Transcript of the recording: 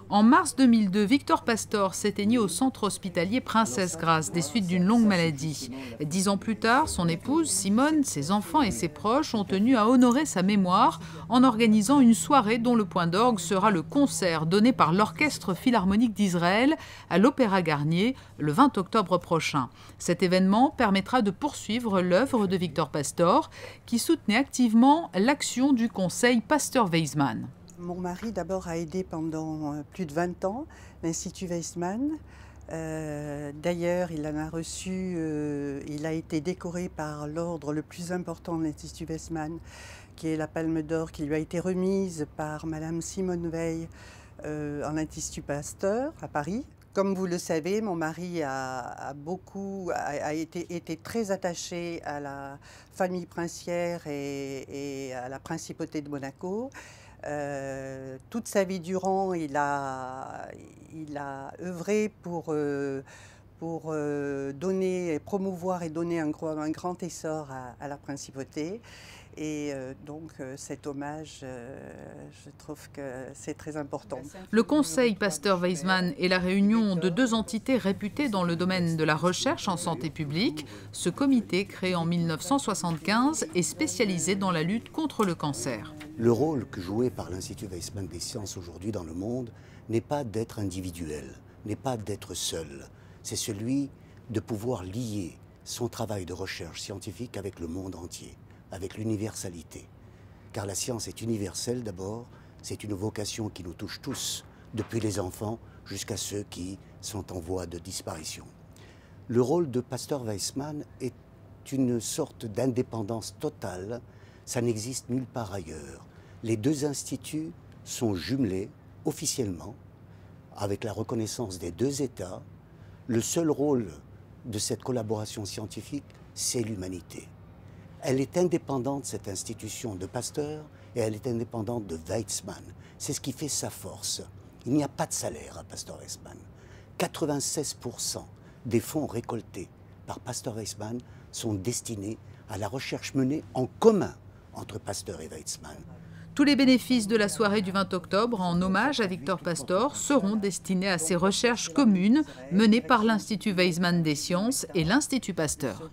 En mars 2002, Victor Pastor s'éteignit au centre hospitalier Princesse Grace des suites d'une longue maladie. 10 ans plus tard, son épouse Simone, ses enfants et ses proches ont tenu à honorer sa mémoire en organisant une soirée dont le point d'orgue sera le concert donné par l'Orchestre Philharmonique d'Israël à l'Opéra Garnier le 20 octobre prochain. Cet événement permettra de poursuivre l'œuvre de Victor Pastor qui soutenait activement l'action du Conseil Pasteur-Weizmann. Mon mari d'abord a aidé pendant plus de 20 ans l'Institut Weizmann. D'ailleurs, il en a reçu, il a été décoré par l'ordre le plus important de l'Institut Weizmann, qui est la Palme d'Or, qui lui a été remise par Madame Simone Weil en l'Institut Pasteur à Paris. Comme vous le savez, mon mari a été très attaché à la famille princière et à la principauté de Monaco. Toute sa vie durant, il a œuvré pour donner, promouvoir et donner un grand essor à la principauté. Et donc cet hommage, je trouve que c'est très important. Le Conseil Pasteur-Weizmann est la réunion de deux entités réputées dans le domaine de la recherche en santé publique. Ce comité, créé en 1975, est spécialisé dans la lutte contre le cancer. Le rôle que joué par l'Institut Weizmann des sciences aujourd'hui dans le monde n'est pas d'être individuel, n'est pas d'être seul. C'est celui de pouvoir lier son travail de recherche scientifique avec le monde entier, avec l'universalité. Car la science est universelle d'abord, c'est une vocation qui nous touche tous, depuis les enfants jusqu'à ceux qui sont en voie de disparition. Le rôle de Pasteur-Weizmann est une sorte d'indépendance totale, ça n'existe nulle part ailleurs. Les deux instituts sont jumelés officiellement avec la reconnaissance des deux États. Le seul rôle de cette collaboration scientifique, c'est l'humanité. Elle est indépendante, cette institution de Pasteur, et elle est indépendante de Weizmann. C'est ce qui fait sa force. Il n'y a pas de salaire à Pasteur-Weizmann. 96% des fonds récoltés par Pasteur-Weizmann sont destinés à la recherche menée en commun entre Pasteur et Weizmann. Tous les bénéfices de la soirée du 20 octobre en hommage à Victor Pastor seront destinés à ces recherches communes menées par l'Institut Weizmann des sciences et l'Institut Pasteur.